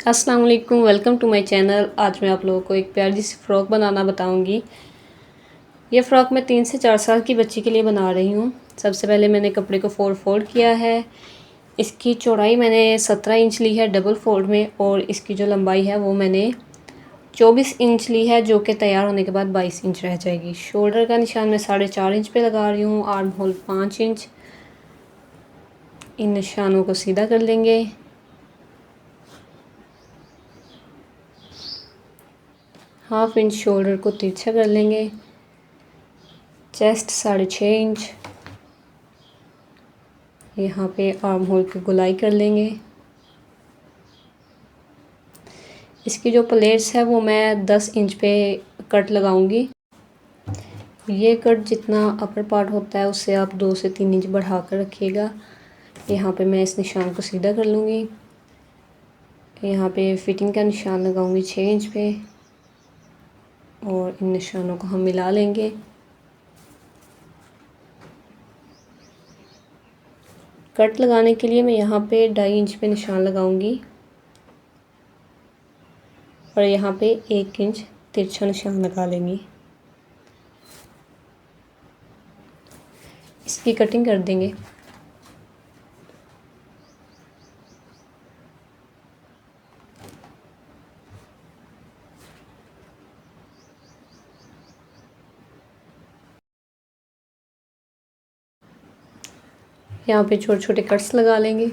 अस्सलाम वालेकुम, welcome to my channel. आज मैं आप लोगों को एक प्यारी सी फ़्रॉक बनाना बताऊंगी। ये फ़्रॉक मैं 3 से 4 साल की बच्ची के लिए बना रही हूँ। सबसे पहले मैंने कपड़े को फोल्ड किया है। इसकी चौड़ाई मैंने 17 इंच ली है डबल फोल्ड में, और इसकी जो लंबाई है वो मैंने 24 इंच ली है, जो कि तैयार होने के बाद 22 इंच रह जाएगी। शोल्डर का निशान मैं 4.5 इंच पे लगा रही हूँ। Arm hole 5 inch. इन निशानों को सीधा कर लेंगे। हाफ इंच शोल्डर को तिरछा कर लेंगे। Chest 6.5 inch. यहाँ पे आर्म होल की गोलाई कर लेंगे। इसकी जो प्लेट्स है वो मैं 10 इंच पे कट लगाऊंगी। ये कट जितना अपर पार्ट होता है उससे आप 2 से 3 इंच बढ़ा कर रखिएगा। यहाँ पे मैं इस निशान को सीधा कर लूँगी। यहाँ पे फिटिंग का निशान लगाऊंगी 6 इंच पे, और इन निशानों को हम मिला लेंगे। कट लगाने के लिए मैं यहाँ पे 2.5 इंच पे निशान लगाऊंगी, और यहाँ पे 1 इंच तिरछा निशान लगा लेंगी। इसकी कटिंग कर देंगे। यहाँ पे छोटे छोटे कट्स लगा लेंगे।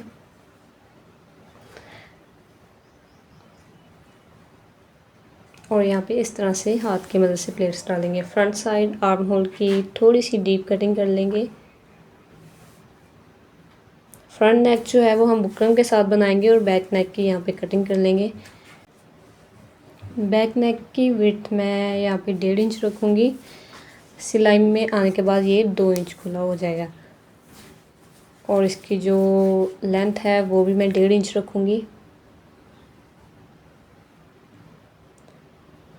और यहाँ पे इस तरह से हाथ की मदद से प्लेट्स डालेंगे। फ्रंट साइड आर्म होल की थोड़ी सी डीप कटिंग कर लेंगे। फ्रंट नेक जो है वो हम बुकरम के साथ बनाएंगे, और बैक नेक की यहाँ पे कटिंग कर लेंगे। बैक नेक की विड्थ मैं यहाँ पे 1.5 इंच रखूँगी। सिलाई में आने के बाद ये 2 इंच खुला हो जाएगा, और इसकी जो लेंथ है वो भी मैं 1.5 इंच रखूँगी।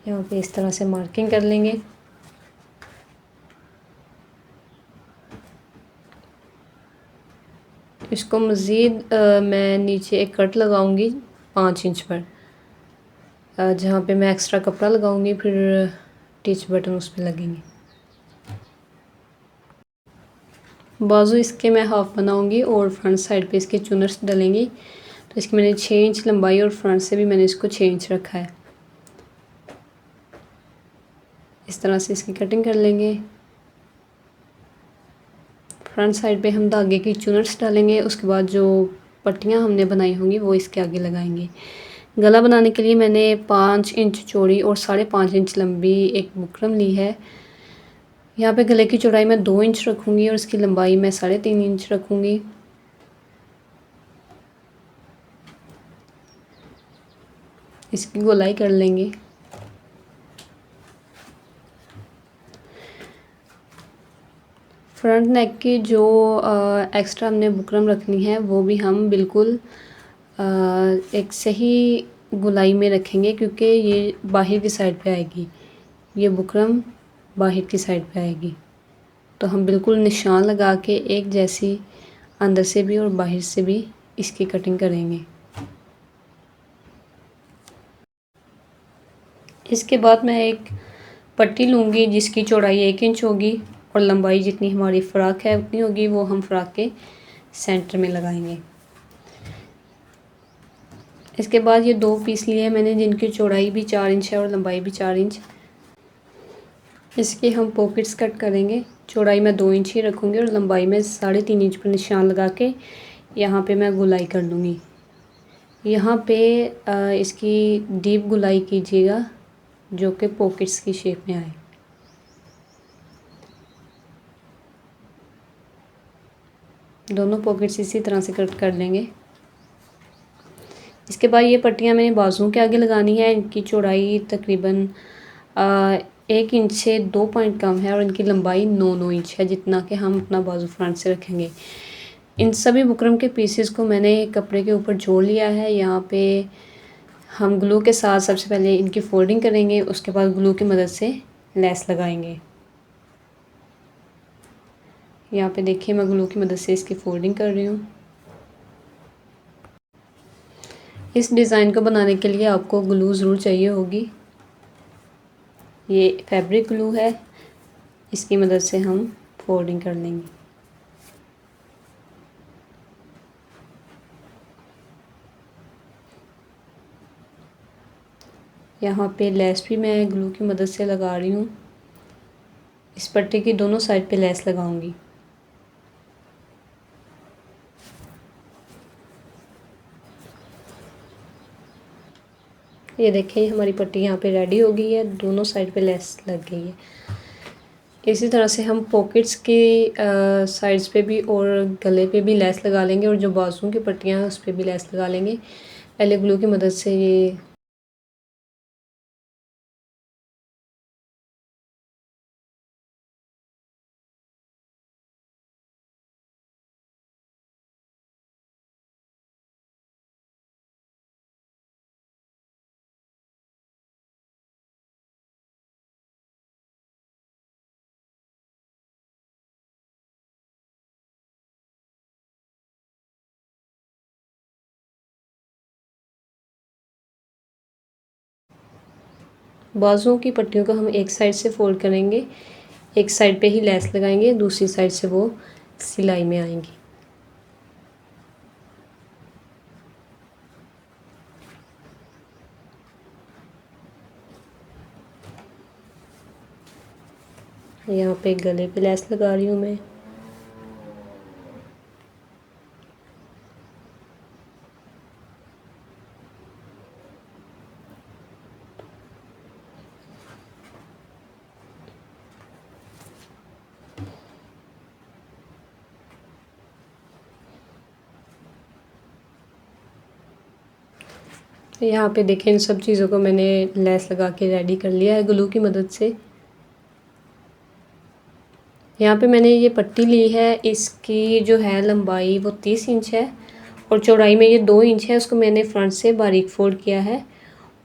यहाँ पे इस तरह से मार्किंग कर लेंगे। इसको मज़ीद मैं नीचे एक कट लगाऊंगी 5 इंच पर, जहाँ पे मैं एक्स्ट्रा कपड़ा लगाऊंगी, फिर टिच बटन उस पर लगेंगे। बाजू इसके मैं हाफ बनाऊंगी, और फ्रंट साइड पे इसके चुनर्स डलेंगी। तो इसकी मैंने 6 इंच लंबाई, और फ्रंट से भी मैंने इसको 6 इंच रखा है। इस तरह से इसकी कटिंग कर लेंगे। फ्रंट साइड पे हम धागे की चुनर्स डालेंगे। उसके बाद जो पट्टियाँ हमने बनाई होंगी वो इसके आगे लगाएंगे। गला बनाने के लिए मैंने 5 इंच चौड़ी और 5.5 इंच लंबी एक बुकरम ली है। यहाँ पे गले की चौड़ाई मैं 2 इंच रखूँगी, और इसकी लंबाई मैं 3.5 इंच रखूँगी। इसकी गोलाई कर लेंगे। फ्रंट नेक की जो एक्स्ट्रा हमने बुकरम रखनी है वो भी हम बिल्कुल एक सही गोलाई में रखेंगे, क्योंकि ये बाहर की साइड पे आएगी। ये बुकरम बाहर की साइड पे आएगी, तो हम बिल्कुल निशान लगा के एक जैसी अंदर से भी और बाहर से भी इसकी कटिंग करेंगे। इसके बाद मैं एक पट्टी लूँगी जिसकी चौड़ाई 1 इंच होगी, और लंबाई जितनी हमारी फ़्रॉक है उतनी होगी। वो हम फ़्रॉक के सेंटर में लगाएंगे। इसके बाद ये 2 पीस लिए हैं मैंने, जिनकी चौड़ाई भी 4 इंच है और लंबाई भी 4 इंच। इसकी हम पॉकेट्स कट करेंगे। चौड़ाई मैं 2 इंच ही रखूँगी, और लंबाई में 3.5 इंच पर निशान लगा के यहाँ पे मैं गोलाई कर लूँगी। यहाँ पे इसकी डीप गोलाई कीजिएगा, जो कि पॉकेट्स की शेप में आए। दोनों पॉकेट्स इसी तरह से कट कर लेंगे। इसके बाद ये पट्टियाँ मैंने बाजुओं के आगे लगानी है। इनकी चौड़ाई तकरीबन 1 इंच से 2 पॉइंट कम है, और इनकी लंबाई 9 इंच है, जितना कि हम अपना बाजू फ्रंट से रखेंगे। इन सभी बुकरम के पीसेस को मैंने कपड़े के ऊपर जोड़ लिया है। यहाँ पे हम ग्लू के साथ सबसे पहले इनकी फोल्डिंग करेंगे, उसके बाद ग्लू की मदद से लेस लगाएंगे। यहाँ पे देखिए मैं ग्लू की मदद से इसकी फोल्डिंग कर रही हूँ। इस डिज़ाइन को बनाने के लिए आपको ग्लू ज़रूर चाहिए होगी। ये फैब्रिक ग्लू है, इसकी मदद से हम फोल्डिंग कर लेंगे। यहाँ पे लेस भी मैं ग्लू की मदद से लगा रही हूँ। इस पट्टी की दोनों साइड पे लेस लगाऊंगी। ये देखें हमारी पट्टी यहाँ पे रेडी हो गई है, दोनों साइड पे लेस लग गई है। इसी तरह से हम पॉकेट्स की साइड्स पे भी और गले पे भी लेस लगा लेंगे और जो बाजुओं की पट्टियाँ हैं उस पर भी लेस लगा लेंगे। पहले ग्लू की मदद से ये बाजुओं की पट्टियों को हम एक साइड से फोल्ड करेंगे, एक साइड पे ही लेस लगाएंगे, दूसरी साइड से वो सिलाई में आएंगी। यहाँ पे गले पे लेस लगा रही हूँ मैं। यहाँ पे देखें इन सब चीज़ों को मैंने लेस लगा के रेडी कर लिया है ग्लू की मदद से। यहाँ पे मैंने ये पट्टी ली है, इसकी जो है लंबाई वो 30 इंच है और चौड़ाई में ये 2 इंच है। उसको मैंने फ्रंट से बारीक फोल्ड किया है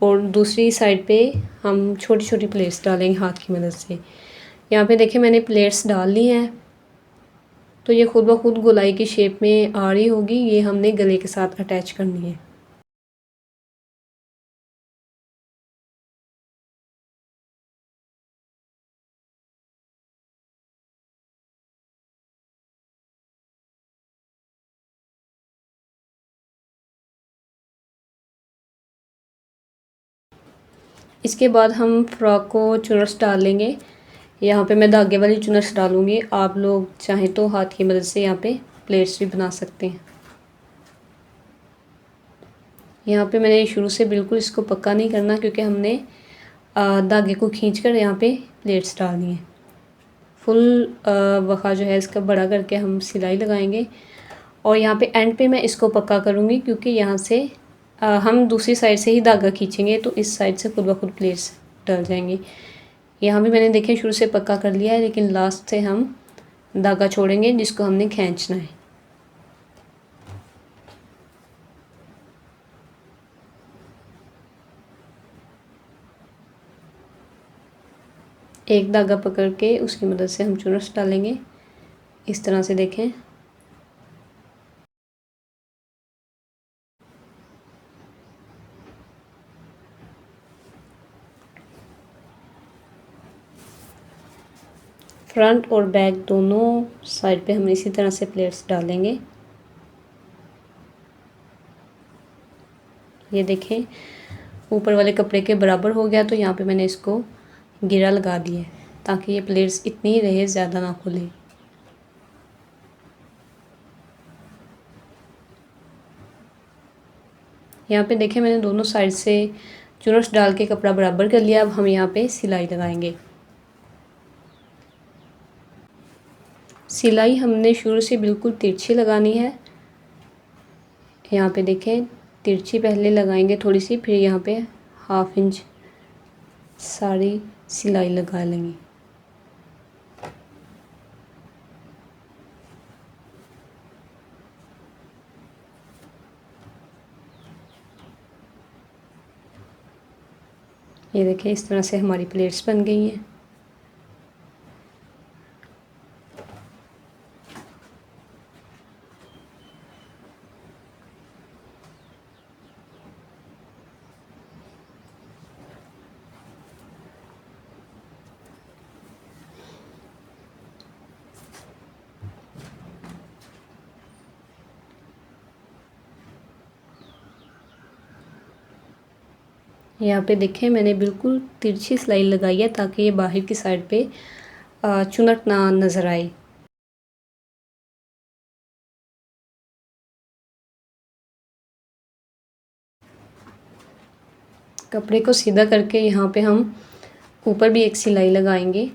और दूसरी साइड पे हम छोटी छोटी प्लेट्स डालेंगे हाथ की मदद से। यहाँ पे देखें मैंने प्लेट्स डाल ली हैं, तो ये खुद ब खुद गोलाई की शेप में आ रही होगी। ये हमने गले के साथ अटैच करनी है। इसके बाद हम फ्रॉक को चुनर्स डाल लेंगे। यहाँ पे मैं धागे वाली चुनर्स डालूँगी, आप लोग चाहें तो हाथ की मदद से यहाँ पे प्लेट्स भी बना सकते हैं। यहाँ पे मैंने शुरू से बिल्कुल इसको पक्का नहीं करना क्योंकि हमने धागे को खींचकर यहाँ पे प्लेट्स डालनी है। फुल वखा जो है इसका बड़ा करके हम सिलाई लगाएंगे और यहाँ पे एंड पे मैं इसको पक्का करूँगी क्योंकि यहाँ से हम दूसरी साइड से ही धागा खींचेंगे तो इस साइड से खुद ब खुद प्लेट्स डल जाएंगी। यहाँ भी मैंने देखें शुरू से पक्का कर लिया है, लेकिन लास्ट से हम धागा छोड़ेंगे जिसको हमने खींचना है। एक धागा पकड़ के उसकी मदद से हम चुनर्स डालेंगे इस तरह से। देखें फ्रंट और बैक दोनों साइड पे हम इसी तरह से प्लेट्स डालेंगे। ये देखें ऊपर वाले कपड़े के बराबर हो गया, तो यहाँ पे मैंने इसको गिरा लगा दिया है ताकि ये प्लेट्स इतनी ही रहे, ज़्यादा ना खुले। यहाँ पे देखें मैंने दोनों साइड से चुनर्स डाल के कपड़ा बराबर कर लिया। अब हम यहाँ पे सिलाई लगाएंगे। सिलाई हमने शुरू से बिल्कुल तिरछी लगानी है। यहाँ पे देखें तिरछी पहले लगाएंगे थोड़ी सी, फिर यहाँ पे 1/2 इंच सारी सिलाई लगा लेंगे। ये देखें इस तरह से हमारी प्लेट्स बन गई हैं। यहाँ पे देखें मैंने बिल्कुल तिरछी सिलाई लगाई है ताकि ये बाहर की साइड पे चुनट ना नज़र आए। कपड़े को सीधा करके यहाँ पे हम ऊपर भी एक सिलाई लगाएंगे।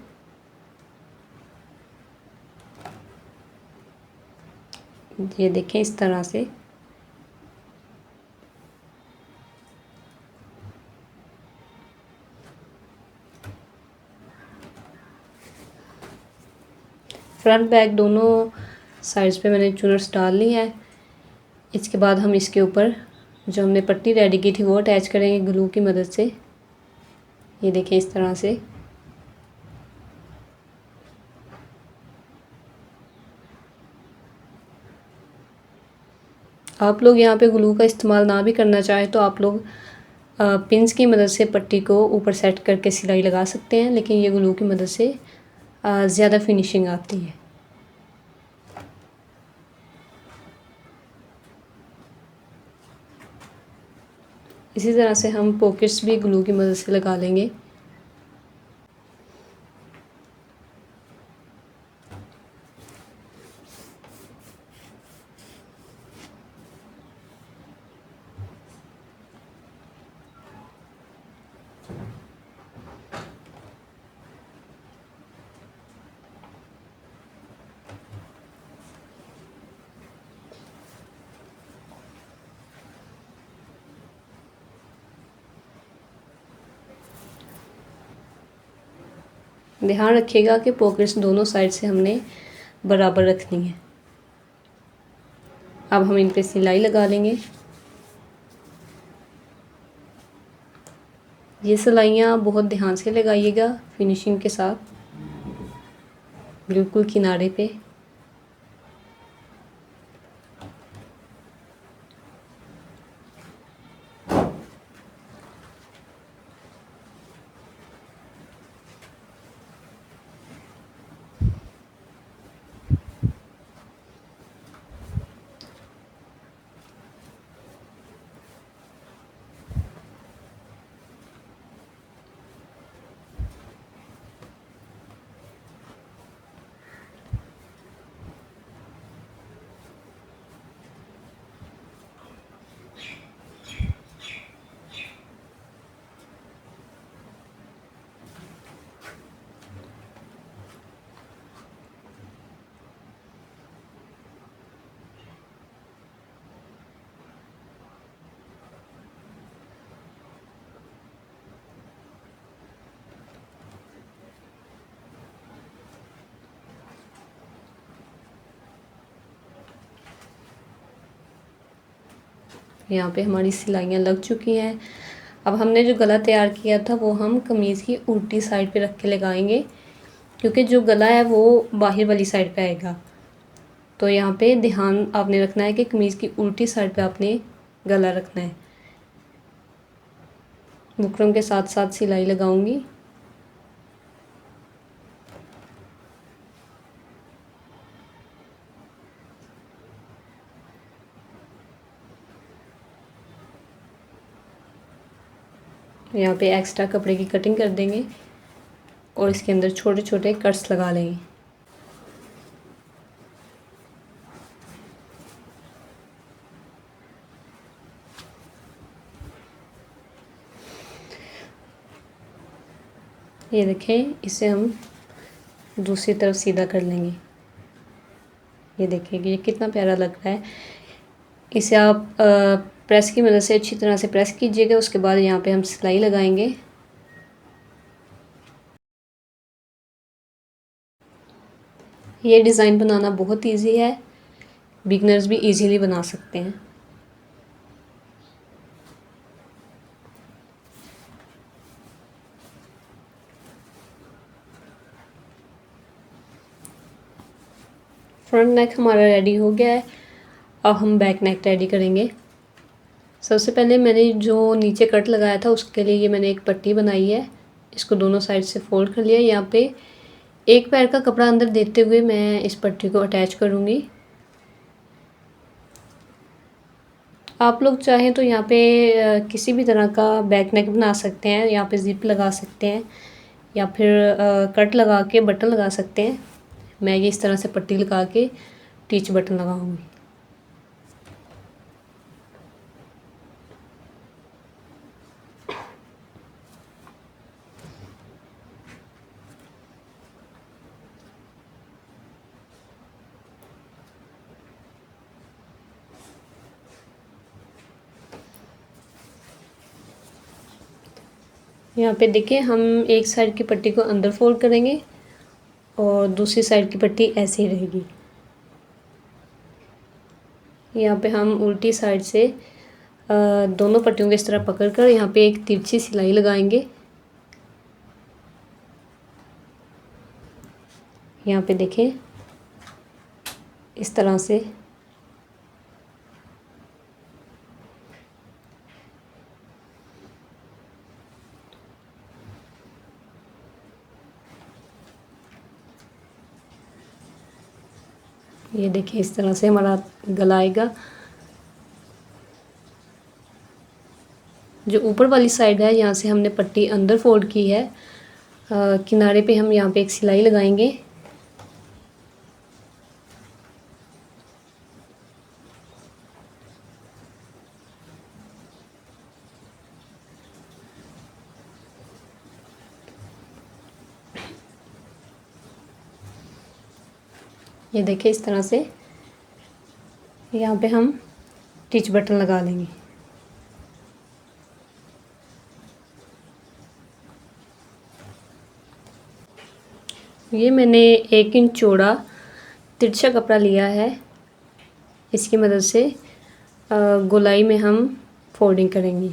ये देखें इस तरह से। फ्रंट बैक दोनों साइड्स पे मैंने चुनट्स डाल ली है। इसके बाद हम इसके ऊपर जो हमने पट्टी रेडी की थी वो अटैच करेंगे ग्लू की मदद से। ये देखें इस तरह से। आप लोग यहाँ पे ग्लू का इस्तेमाल ना भी करना चाहें तो आप लोग पिंस की मदद से पट्टी को ऊपर सेट करके सिलाई लगा सकते हैं, लेकिन ये ग्लू की मदद से ज़्यादा फिनिशिंग आती है। इसी तरह से हम पॉकेट्स भी ग्लू की मदद से लगा लेंगे। ध्यान रखिएगा कि पॉकेट्स दोनों साइड से हमने बराबर रखनी है। अब हम इन पे सिलाई लगा लेंगे। ये सिलाइयाँ बहुत ध्यान से लगाइएगा, फिनिशिंग के साथ, बिल्कुल किनारे पे। यहाँ पे हमारी सिलाइयाँ लग चुकी हैं। अब हमने जो गला तैयार किया था वो हम कमीज़ की उल्टी साइड पे रख के लगाएंगे, क्योंकि जो गला है वो बाहर वाली साइड पे आएगा। तो यहाँ पे ध्यान आपने रखना है कि कमीज़ की उल्टी साइड पे आपने गला रखना है। बुकरम के साथ साथ सिलाई लगाऊंगी। यहाँ पे एक्स्ट्रा कपड़े की कटिंग कर देंगे और इसके अंदर छोटे छोटे कट्स लगा लेंगे। ये देखें, इसे हम दूसरी तरफ सीधा कर लेंगे। ये देखिए कि ये कितना प्यारा लग रहा है। इसे आप प्रेस की मदद से अच्छी तरह से प्रेस कीजिएगा। उसके बाद यहाँ पे हम सिलाई लगाएंगे। ये डिज़ाइन बनाना बहुत इजी है, बिगनर्स भी इजीली बना सकते हैं। फ्रंट नेक हमारा रेडी हो गया है। अब हम बैक नेक रेडी करेंगे। सबसे पहले मैंने जो नीचे कट लगाया था उसके लिए ये मैंने एक पट्टी बनाई है। इसको दोनों साइड से फोल्ड कर लिया। यहाँ पे एक पैर का कपड़ा अंदर देते हुए मैं इस पट्टी को अटैच करूँगी। आप लोग चाहें तो यहाँ पे किसी भी तरह का बैक नेक बना सकते हैं, यहाँ पे ज़िप लगा सकते हैं या फिर कट लगा के बटन लगा सकते हैं। मैं ये इस तरह से पट्टी लगा के टीच बटन लगाऊंगी। यहाँ पे देखिए हम एक साइड की पट्टी को अंदर फोल्ड करेंगे और दूसरी साइड की पट्टी ऐसे ही रहेगी। यहाँ पे हम उल्टी साइड से दोनों पट्टियों को इस तरह पकड़कर यहाँ पे एक तिरछी सिलाई लगाएंगे। यहाँ पे देखें इस तरह से ये देखिए इस तरह से हमारा गला आएगा। जो ऊपर वाली साइड है यहाँ से हमने पट्टी अंदर फोल्ड की है, किनारे पे हम यहाँ पे एक सिलाई लगाएंगे। ये देखिए इस तरह से यहाँ पे हम टिच बटन लगा लेंगे। ये मैंने 1 इंच चौड़ा तिरछा कपड़ा लिया है, इसकी मदद से गोलाई में हम फोल्डिंग करेंगे।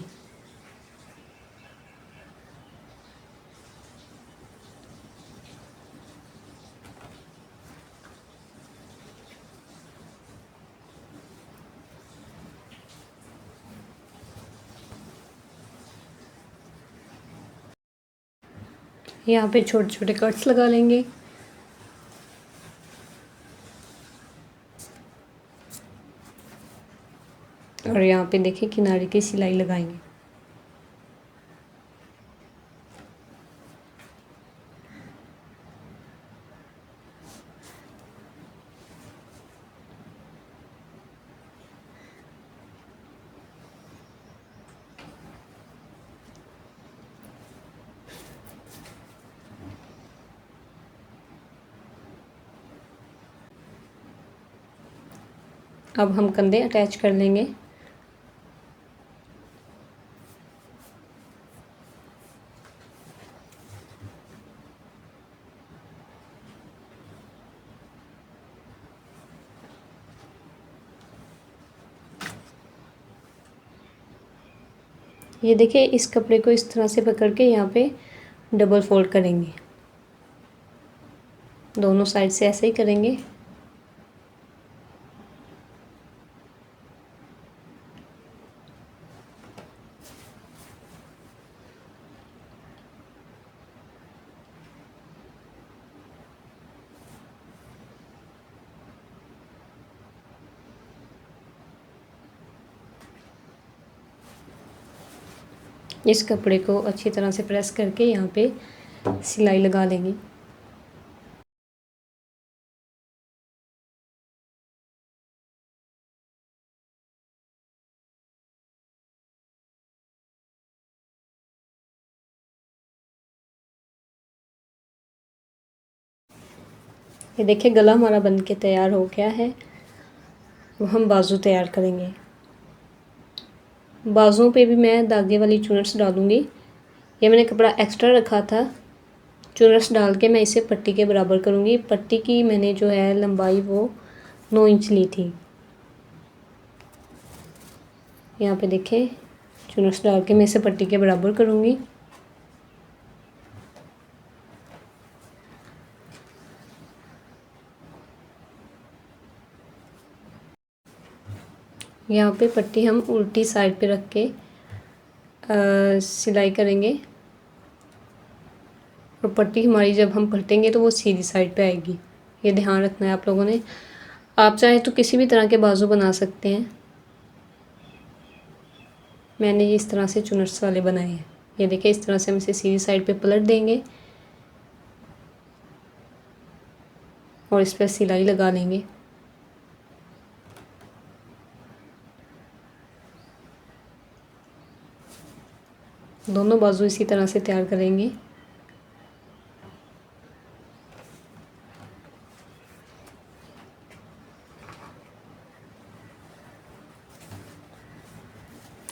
यहाँ पे छोटे छोटे कट्स लगा लेंगे। और यहाँ पे देखिए किनारे की सिलाई लगाएंगे। अब हम कंधे अटैच कर लेंगे। ये देखिए इस कपड़े को इस तरह से पकड़ के यहाँ पे डबल फोल्ड करेंगे, दोनों साइड से ऐसे ही करेंगे। इस कपड़े को अच्छी तरह से प्रेस करके यहाँ पे सिलाई लगा लेंगे। ये देखिए गला हमारा बन के तैयार हो गया है। अब हम बाजू तैयार करेंगे। बाजुओं पे भी मैं धागे वाली चुनट्स डालूँगी। ये मैंने कपड़ा एक्स्ट्रा रखा था, चुनट्स डाल के मैं इसे पट्टी के बराबर करूँगी। पट्टी की मैंने जो है लंबाई वो 9 इंच ली थी। यहाँ पे देखें चुनट्स डाल के मैं इसे पट्टी के बराबर करूँगी। यहाँ पे पट्टी हम उल्टी साइड पे रख के सिलाई करेंगे और पट्टी हमारी जब हम पलटेंगे तो वो सीधी साइड पे आएगी। ये ध्यान रखना है आप लोगों ने। आप चाहे तो किसी भी तरह के बाजू बना सकते हैं। मैंने ये इस तरह से चुनट्स वाले बनाए हैं। ये देखिए इस तरह से हम इसे सीधी साइड पे पलट देंगे और इस पर सिलाई लगा लेंगे। दोनों बाजू इसी तरह से तैयार करेंगे।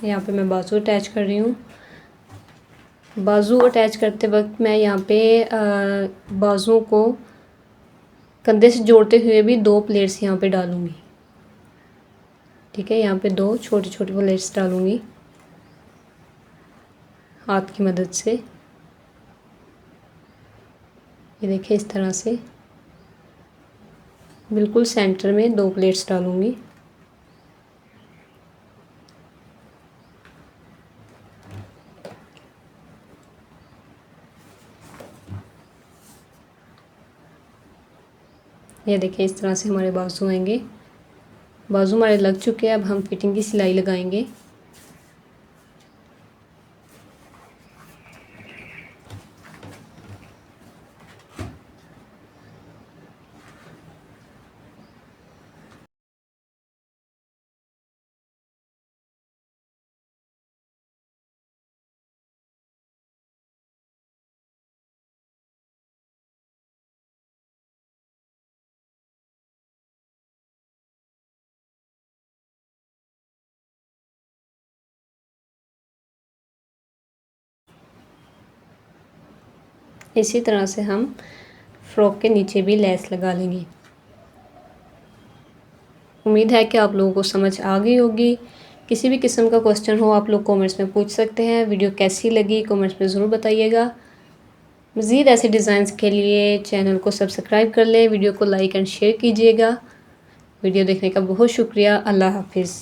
यहाँ पे मैं बाजू अटैच कर रही हूँ। बाजू अटैच करते वक्त मैं यहाँ पे बाजुओं को कंधे से जोड़ते हुए भी 2 प्लेट्स यहाँ पे डालूँगी। ठीक है, यहाँ पे 2 छोटी छोटी प्लेट्स डालूँगी हाथ की मदद से। ये देखिए इस तरह से बिल्कुल सेंटर में 2 प्लेट्स डालूँगी। ये देखिए इस तरह से हमारे बाजू आएंगे। बाजू हमारे लग चुके हैं, अब हम फिटिंग की सिलाई लगाएंगे। इसी तरह से हम फ्रॉक के नीचे भी लेस लगा लेंगे। उम्मीद है कि आप लोगों को समझ आ गई होगी। किसी भी किस्म का क्वेश्चन हो आप लोग कमेंट्स में पूछ सकते हैं। वीडियो कैसी लगी कमेंट्स में ज़रूर बताइएगा। मज़ीद ऐसे डिज़ाइंस के लिए चैनल को सब्सक्राइब कर लें, वीडियो को लाइक एंड शेयर कीजिएगा। वीडियो देखने का बहुत शुक्रिया। अल्लाह हाफिज़।